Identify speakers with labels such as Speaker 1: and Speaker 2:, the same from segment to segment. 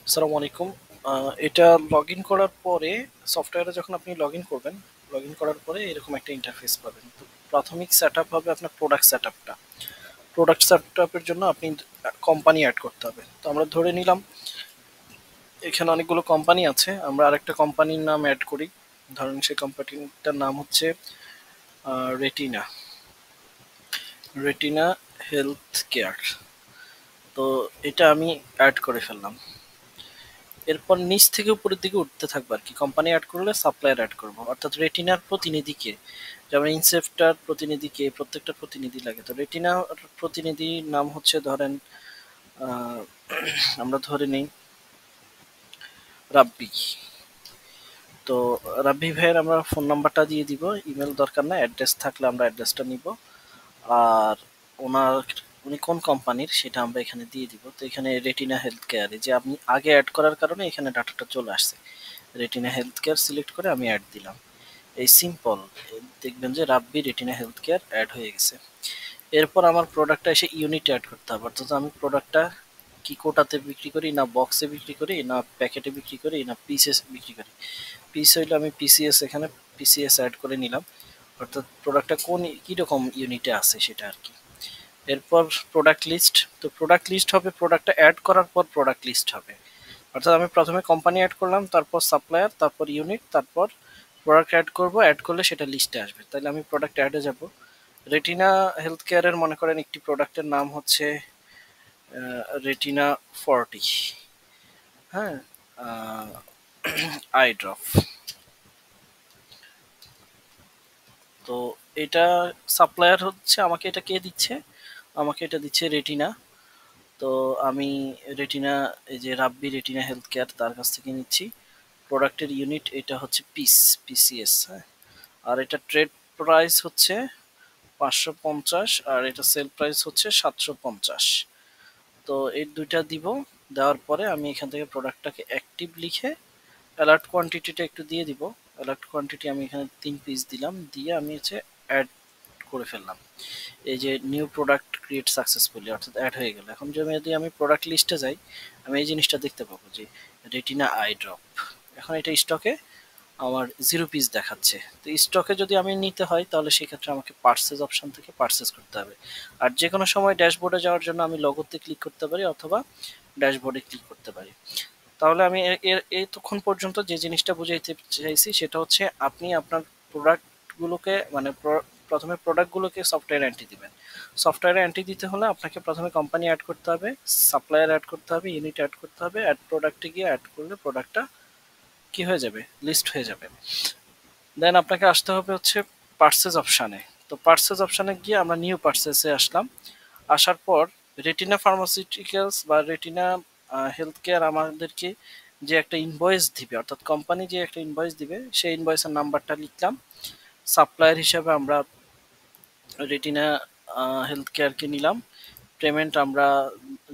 Speaker 1: আসসালামু আলাইকুম। এটা লগ ইন করার পরে সফটওয়্যারে যখন আপনি লগ ইন করবেন, লগ ইন করার পরে এরকম একটা ইন্টারফেস পাবেন। তো প্রাথমিক সেট আপ হবে আপনার প্রোডাক্ট সেট আপটা। প্রোডাক্ট সেট আপের জন্য আপনি কোম্পানি অ্যাড করতে হবে। তো আমরা ধরে নিলাম এখানে অনেকগুলো কোম্পানি আছে, আমরা আরেকটা কোম্পানির নাম অ্যাড করি। ধরেন সেই কোম্পানিটার নাম হচ্ছে রেটিনা, রেটিনা হেলথ কেয়ার। তো এটা আমি অ্যাড করে ফেললাম। এরপর নিচ থেকে উপরের দিকে উঠতে থাকবে আর কি। কোম্পানি অ্যাড করলে সাপ্লায়ার অ্যাড করবো, অর্থাৎ রেটিনার প্রতিনিধিকে, যেমন ইনসেপ্টার প্রতিনিধিকে, প্রত্যেকটা প্রতিনিধি লাগে। তো রেটিনার প্রতিনিধির নাম হচ্ছে ধরেন আহ, আমরা ধরে নিই রাব্বি। তো রাব্বি ভাইয়ের আমরা ফোন নাম্বারটা দিয়ে দিব, ইমেল দরকার না, অ্যাড্রেস থাকলে আমরা অ্যাড্রেসটা নিব। আর ওনার উনি কোন কোম্পানির সেটা আমরা এখানে দিয়ে দিব। তো এখানে রেটিনা হেলথ কেয়ারে যে আপনি আগে অ্যাড করার কারণে এখানে ডাটাটা চলে আসছে। রেটিনা হেলথ কেয়ার সিলেক্ট করে আমি অ্যাড দিলাম। এই সিম্পল, দেখবেন যে রাব্বি রেটিনা হেলথ কেয়ার অ্যাড হয়ে গেছে। এরপর আমার প্রোডাক্টটা এসে ইউনিট অ্যাড করতে হবে, অর্থাৎ আমি প্রোডাক্টটা কি কোটাতে বিক্রি করি, না বক্সে বিক্রি করি, না প্যাকেটে বিক্রি করি, না পিসে বিক্রি করি। পিস হইলে আমি পিসিএস, এখানে পিসিএস অ্যাড করে নিলাম, অর্থাৎ প্রোডাক্টটা কোন কীরকম ইউনিটে আছে সেটা আর কি। এরপর প্রোডাক্ট লিস্ট। তো প্রোডাক্ট লিস্ট হবে প্রোডাক্টটা অ্যাড করার পর প্রোডাক্ট লিস্ট হবে, অর্থাৎ আমি প্রথমে কোম্পানি অ্যাড করলাম, তারপর সাপ্লায়ার, তারপর ইউনিট, তারপর প্রোডাক্ট অ্যাড করব, অ্যাড করলে সেটা লিস্টে আসবে। তাহলে আমি প্রোডাক্ট অ্যাডে যাব। রেটিনা হেলথ কেয়ারের মনে করেন একটি প্রোডাক্টের নাম হচ্ছে রেটিনা 40, হ্যাঁ, আই ড্রপ। তো এটা সাপ্লায়ার হচ্ছে, আমাকে এটা কে দিচ্ছে, আমাকে এটা দিচ্ছে রেটিনা। তো আমি রেটিনা, এই যে রাব্বি রেটিনা হেলথ কেয়ার, তার কাছ থেকে নিচ্ছি। প্রোডাক্টের ইউনিট এটা হচ্ছে পিস, পিসিএস, হ্যাঁ। আর এটা ট্রেড প্রাইস হচ্ছে 550, আর এটা সেল প্রাইস হচ্ছে 750। তো এই দুইটা দিব। দেওয়ার পরে আমি এখান থেকে প্রোডাক্টটাকে অ্যাক্টিভ লিখে অ্যালার্ট কোয়ান্টিটিটা একটু দিয়ে দিব। অ্যালার্ট কোয়ান্টিটি আমি এখানে 3 পিস দিলাম, দিয়ে আমি হচ্ছে অ্যাড করে ফেললাম। এই যে নিউ প্রোডাক্ট ক্রিয়েট সাকসেসফুলি, অর্থাৎ অ্যাড হয়ে গেল। এখন যদি আমি প্রোডাক্ট লিস্টে যাই, আমি এই জিনিসটা দেখতে পাবো যে রেটিনা আই ড্রপ। এখন এটা স্টকে আমার 0 পিস দেখাচ্ছে। তো স্টকে যদি আমি নিতে হয় তাহলে সেক্ষেত্রে আমাকে পার্সেস অপশন থেকে পার্সেস করতে হবে। আর যে কোনো সময় ড্যাশবোর্ডে যাওয়ার জন্য আমি লগোতে ক্লিক করতে পারি অথবা ড্যাশবোর্ডে ক্লিক করতে পারি। তাহলে আমি এর এতক্ষণ পর্যন্ত যে জিনিসটা বুঝাইতে চাইছি সেটা হচ্ছে আপনি আপনার প্রোডাক্টগুলোকে মানে প্রথমে প্রোডাক্টগুলোকে সফটওয়্যার এন্ট্রি দিবেন। সফটওয়্যারে এন্ট্রি দিতে হলে আপনাকে প্রথমে কোম্পানি অ্যাড করতে হবে, সাপ্লায়ার অ্যাড করতে হবে, ইউনিট অ্যাড করতে হবে। অ্যাড প্রোডাক্টে গিয়ে অ্যাড করলে প্রোডাক্টটা কি হয়ে যাবে, লিস্ট হয়ে যাবে। দেন আপনাকে আসতে হবে হচ্ছে পার্সেস অপশানে। তো পার্সেস অপশানে গিয়ে আমরা নিউ পার্সেসে আসলাম। আসার পর রেটিনা ফার্মাসিউটিক্যালস বা রেটিনা হেলথ কেয়ার আমাদেরকে যে একটা ইনভয়েস দিবে, অর্থাৎ কোম্পানি যে একটা ইনভয়েস দিবে, সেই ইনভয়েসের নাম্বারটা লিখলাম। সাপ্লায়ার হিসাবে আমরা রেটিনা হেলথ কেয়ারকে নিলাম। পেমেন্ট আমরা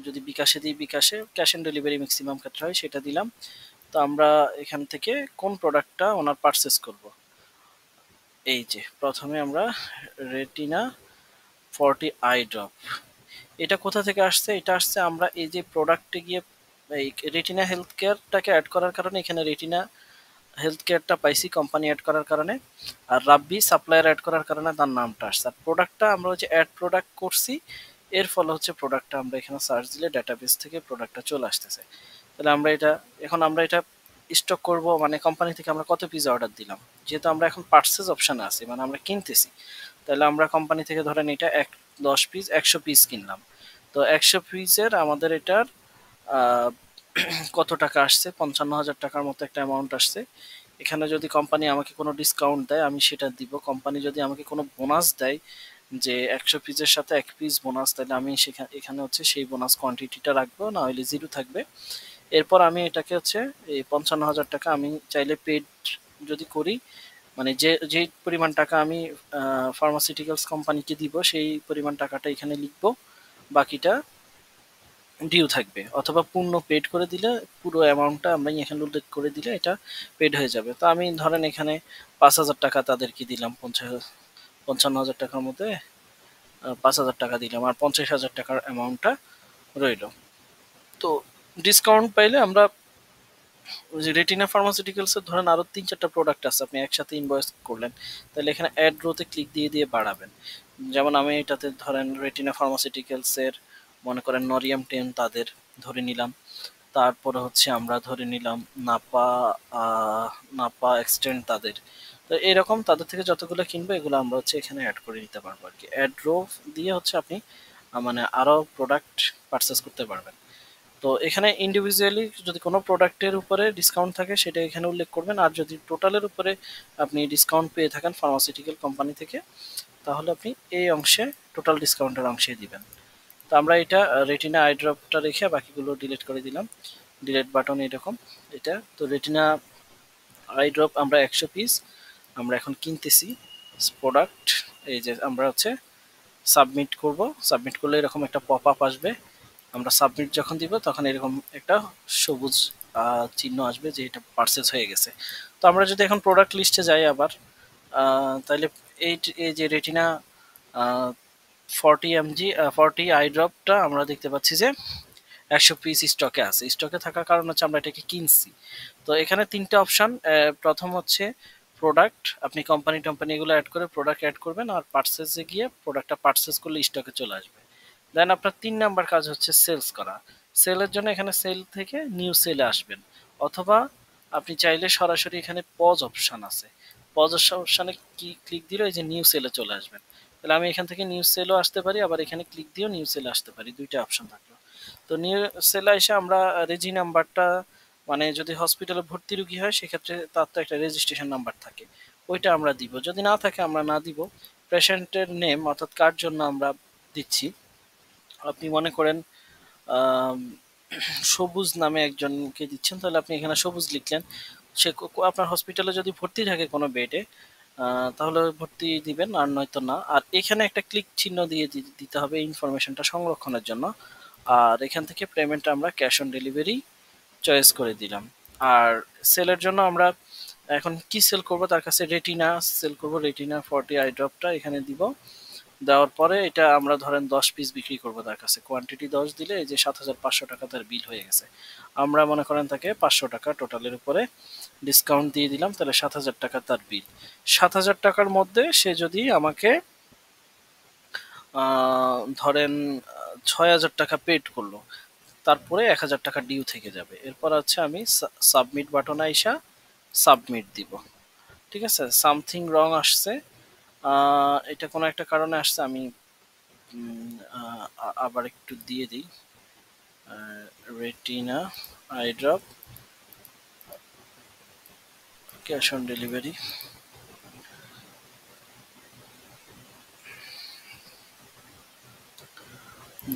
Speaker 1: যদি বিকাশে দিই, বিকাশে, ক্যাশ অন ডেলিভারি ম্যাক্সিমাম ক্ষেত্রে হয়, সেটা দিলাম। তো আমরা এখান থেকে কোন প্রোডাক্টটা ওনার পারচেস করব, এই যে প্রথমে আমরা রেটিনা 40 আই ড্রপ, এটা কোথা থেকে আসছে, এটা আসছে আমরা এই যে প্রোডাক্টে গিয়ে এই রেটিনা হেলথ কেয়ারটাকে অ্যাড করার কারণে এখানে রেটিনা হেলথ কেয়ারটা পাইছি কোম্পানি অ্যাড করার কারণে। আর রাব্বি সাপ্লায়ার অ্যাড করার কারণে তার নামটা আসছে। আর প্রোডাক্টটা আমরা হচ্ছে অ্যাড প্রোডাক্ট করছি, এর ফলে হচ্ছে প্রোডাক্টটা আমরা এখানে সার্চ দিলে ডাটাবেস থেকে প্রোডাক্টটা চলে আসতেছে। তাহলে আমরা এটা, এখন আমরা এটা স্টক করব, মানে কোম্পানি থেকে আমরা কত পিস অর্ডার দিলাম, যেহেতু আমরা এখন পার্সেস অপশানে আছি, মানে আমরা কিনতেছি। তাহলে আমরা কোম্পানি থেকে ধরেন এটা 10 পিস 100 পিস কিনলাম। তো 100 পিসের আমাদের এটার আহ, কত টাকা আসছে, 55,000 টাকার মতো একটা অ্যামাউন্ট আসছে। এখানে যদি কোম্পানি আমাকে কোনো ডিসকাউন্ট দেয় আমি সেটা দিব, কোম্পানি যদি আমাকে কোনো বোনাস দেয় যে 100 পিসের সাথে 1 পিস বোনাস, তাহলে আমি সেখানে এখানে হচ্ছে সেই বোনাস কোয়ান্টিটিটা রাখবো, না হলে জিরো থাকবে। এরপর আমি এটাকে হচ্ছে এই 55,000 টাকা আমি চাইলে পেড যদি করি, মানে যে পরিমাণ টাকা আমি ফার্মাসিউটিক্যালস কোম্পানিকে দিব সেই পরিমাণ টাকাটা এখানে লিখবো, বাকিটা ডিউ থাকবে। অথবা পূর্ণ পেড করে দিলে পুরো অ্যামাউন্টটা আমরা এখানে উল্লেখ করে দিলে এটা পেড হয়ে যাবে। তো আমি ধরেন এখানে 5,000 টাকা তাদেরকে দিলাম, 55,000 টাকার মধ্যে 5,000 টাকা দিলাম, আর 50,000 টাকার অ্যামাউন্টটা রইল। তো ডিসকাউন্ট পাইলে আমরা ওই যে রেটিনা ফার্মাসিউটিক্যালস এর ধরেন আরো 3-4টা প্রোডাক্ট আছে, আপনি একসাথে ইনভয়েস করলেন, তাহলে এখানে অ্যাড রোতে ক্লিক দিয়ে দিয়ে বাড়াবেন। যেমন আমি এটাতে ধরেন রেটিনা ফার্মাসিউটিক্যালস এর মনে করেন নরিয়াম 10 তাদের ধরে নিলাম, তারপরে হচ্ছে আমরা ধরে নিলাম নাপা নাপা এক্সটেন্ড তাদের। তো এরকম তাদের থেকে যতগুলো কিনবো এগুলো আমরা হচ্ছে এখানে অ্যাড করে নিতে পারবো আর কি। অ্যাড রো দিয়ে হচ্ছে আপনি মানে আরো প্রোডাক্ট পারচেস করতে পারবেন। তো এখানে ইন্ডিভিজুয়ালি যদি কোনো প্রোডাক্টের উপরে ডিসকাউন্ট থাকে সেটা এখানে উল্লেখ করবেন, আর যদি টোটালের উপরে আপনি ডিসকাউন্ট পেয়ে থাকেন ফার্মাসিউটিক্যাল কোম্পানি থেকে, তাহলে আপনি এই অংশে টোটাল ডিসকাউন্টের অংশে দিবেন। তো আমরা এটা রেটিনা আই ড্রপটা রেখে বাকিগুলো ডিলিট করে দিলাম, ডিলিট বাটন এরকম এটা। তো রেটিনা আই ড্রপ আমরা 100 পিস আমরা এখন কিনতেছি প্রোডাক্ট। এই যে আমরা হচ্ছে সাবমিট করব, সাবমিট করলে এরকম একটা পপ আপ আসবে, আমরা সাবমিট যখন দিব তখন এরকম একটা সবুজ চিহ্ন আসবে যে এটা পারচেজ হয়ে গেছে। তো আমরা যদি এখন প্রোডাক্ট লিস্টে যাই আবার, তাহলে এই এই যে রেটিনা 40 mg 40 আই ড্রপটা আমরা দেখতে পাচ্ছি যে 100 পিস স্টকে আছে। স্টকে থাকার কারণ হচ্ছে আমরা এটাকে কিনছি। তো এখানে 3টে অপশন, প্রথম হচ্ছে প্রোডাক্ট, আপনি কোম্পানি এগুলো অ্যাড করে প্রোডাক্ট অ্যাড করবেন, আর পার্সেসে গিয়ে প্রোডাক্টটা পার্সেস করলে স্টকে চলে আসবে। দেন আপনার 3 নাম্বার কাজ হচ্ছে সেলস করা। সেলের জন্য এখানে সেল থেকে নিউ সেলে আসবেন, অথবা আপনি চাইলে সরাসরি এখানে পজ অপশন আছে, পজ অপশনে কি ক্লিক দিলে এই যে নিউ সেলে চলে আসবেন। তাহলে আমি এখান থেকে নিউ সেলও আসতে পারি, আবার এখানে ক্লিক দিয়েও নিউ সেলে আসতে পারি, দুইটা অপশন থাকলো। তো নিউ সেলে এসে আমরা রেজি নাম্বারটা, মানে যদি হসপিটালে ভর্তি রুগী হয় সেক্ষেত্রে তার তো একটা রেজিস্ট্রেশন নাম্বার থাকে, ওইটা আমরা দিব। যদি না থাকে আমরা না দিব। পেশেন্টের নেম অর্থাৎ কার জন্য আমরা দিচ্ছি, আপনি মনে করেন আম, সবুজ নামে একজনকে দিচ্ছেন, তাহলে আপনি এখানে সবুজ লিখলেন। সে আপনার হসপিটালে যদি ভর্তি থাকে কোনো বেডে, তাহলে ভর্তি দিবেন, আর নয়তো না। আর এখানে একটা ক্লিক চিহ্ন দিয়ে দিতে হবে ইনফরমেশনটা সংরক্ষণের জন্য। আর এখান থেকে পেমেন্ট আমরা ক্যাশ অন ডেলিভারি চয়েস করে দিলাম। আর সেলের জন্য আমরা এখন কি সেল করব, তার কাছে রেটিনা সেল করব, রেটিনা 40 আই ড্রপটা এখানে দিব। দেওয়ার পরে এটা আমরা ধরেন 10 পিস বিক্রি করব তার কাছে, কোয়ান্টিটি 10 দিলে এই যে 7,500 টাকা তার বিল হয়ে গেছে। আমরা মনে করেন তাকে 500 টাকা টোটালের উপরে ডিসকাউন্ট দিয়ে দিলাম, তাহলে 7,000 টাকা তার বিল। 7,000 টাকার মধ্যে সে যদি আমাকে ধরেন 6,000 টাকা পেড করলো, তারপরে 1,000 টাকা ডিউ থেকে যাবে। এরপর হচ্ছে আমি সাবমিট বাটনে আইসা সাবমিট দিব। ঠিক আছে, সামথিং রং আসছে, এটা কোনো একটা কারণে আসছে, আমি আবার একটু দিয়ে দিই। Retina eye drop cash on delivery,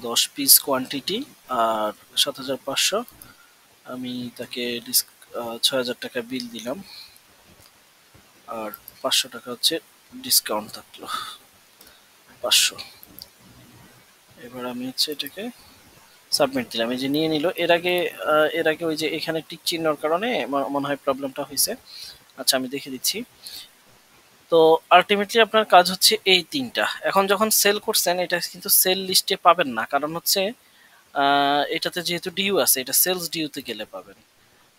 Speaker 1: 10 piece quantity, আর 7,500, আমি তাকে 6,000 টাকা বিল দিলাম, আর 500 টাকা হচ্ছে ডিসকাউন্ট থাকলো 500। এবার আমি হচ্ছে এটাকে সাবমিট দিলাম, এই যে নিয়ে নিল। এর আগে ওই যে এখানে টিক চিহ্নর কারণে মনে হয় প্রবলেমটা হয়েছে। আচ্ছা আমি দেখে দিচ্ছি। তো আলটিমেটলি আপনার কাজ হচ্ছে এই 3টা। এখন যখন সেল করছেন এটা কিন্তু সেল লিস্টে পাবেন না, কারণ হচ্ছে এটাতে যেহেতু ডিউ আছে, এটা সেলস ডিউতে গেলে পাবেন।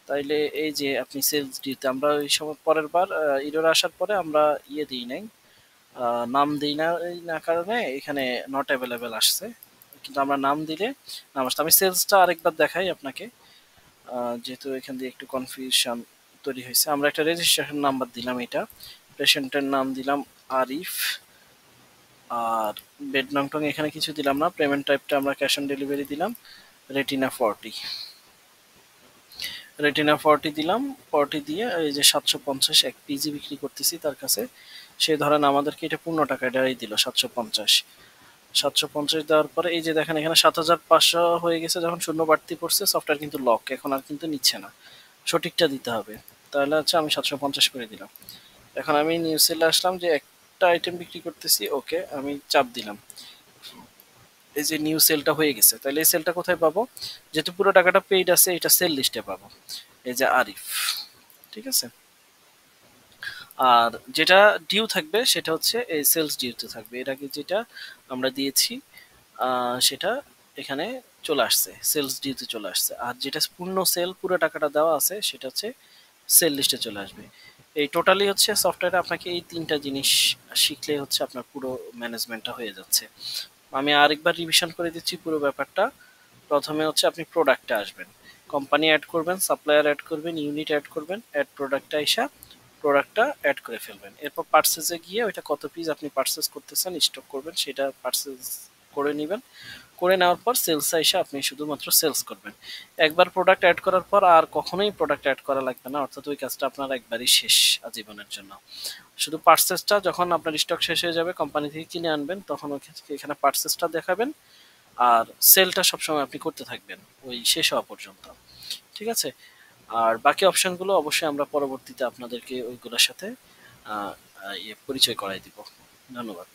Speaker 1: তাইলে এই যে আপনি সেলস ডিউতে, আমরা ওই সময় পরের বার ইরোর আসার পরে আমরা দিই নাই, নাম দিই না, এই না কারণে এখানে নট অ্যাভেলেবেল আসছে। কিন্তু আমরা নাম দিলে নাম আসছে। আমি সেলসটা আরেকবার দেখাই আপনাকে, যেহেতু এখান দিয়ে একটু কনফিউশন তৈরি হয়েছে। আমরা একটা রেজিস্ট্রেশন নাম্বার দিলাম, এটা পেশেন্টের নাম দিলাম আরিফ, আর বেড নং টং এখানে কিছু দিলাম না। পেমেন্ট টাইপটা আমরা ক্যাশ অন ডেলিভারি দিলাম, রেটিনা 40, রেটিনা 40 দিলাম। 40 দিয়ে এই যে 750 এক পিজি বিক্রি করতেছি তার কাছে, সে ধরেন আমাদেরকে এটা 15 টাকায় দিল 750। 750 দেওয়ার পরে এই যে দেখেন এখানে 7,500 হয়ে গেছে, যখন শূন্য বাড়তি পড়ছে সফটওয়্যার কিন্তু লক, এখন আর কিন্তু নিচ্ছে না, সঠিকটা দিতে হবে। তাহলে হচ্ছে আমি 750 করে দিলাম। এখন আমি নিউ সেলে আসলাম যে একটা আইটেম বিক্রি করতেছি, ওকে আমি চাপ দিলাম, এই যে নিউ সেলটা হয়ে গেছে। তাহলে এই সেলটা কোথায় পাবো, যেহেতু পুরো টাকাটা পেইড আছে এটা সেল লিস্টে পাবো, এই যে আরিফ। ঠিক আছে, আর যেটা ডিউ থাকবে সেটা হচ্ছে এই সেলস ডিউতে থাকবে, এর আগে যেটা আমরা দিয়েছি সেটা এখানে চলে আসছে, সেলস ডিউতে চলে আসছে। আর যেটা পূর্ণ সেল, পুরো টাকাটা দেওয়া আছে, সেটা হচ্ছে সেল লিস্টে চলে আসবে। এই টোটালি হচ্ছে সফটওয়্যারে আপনাকে এই ৩টা জিনিস শিখলে হচ্ছে আপনার পুরো ম্যানেজমেন্টটা হয়ে যাচ্ছে। আমি আরেকবার রিভিশন করে দিচ্ছি পুরো ব্যাপারটা। প্রথমে হচ্ছে আপনি প্রোডাক্টে আসবেন, কোম্পানি অ্যাড করবেন, সাপ্লায়ার অ্যাড করবেন, ইউনিট অ্যাড করবেন, অ্যাড প্রোডাক্টে আইসা প্রোডাক্টটা অ্যাড করে ফেলবেন। এরপর পার্সেসে গিয়ে ওইটা কত পিস আপনি পার্সেস করতেছেন, স্টক করবেন, সেটা পার্সেস করে নেবেন। করে নেওয়ার পর সেলসে এসে আপনি শুধুমাত্র সেলস করবেন। একবার প্রোডাক্ট অ্যাড করার পর আর কখনোই প্রোডাক্ট অ্যাড করা লাগবে না, অর্থাৎ ওই কাজটা আপনার একবারই শেষ আজীবনের জন্য। শুধু পার্সেসটা যখন আপনার স্টক শেষ হয়ে যাবে, কোম্পানি থেকে কিনে আনবেন, তখন এখানে পার্সেসটা দেখাবেন। আর সেলটা সবসময় আপনি করতে থাকবেন ওই শেষ হওয়া পর্যন্ত। ঠিক আছে? আর বাকি অপশনগুলো অবশ্যই আমরা পরবর্তীতে আপনাদেরকে ওইগুলোর সাথে পরিচয় করাই দিব। ধন্যবাদ।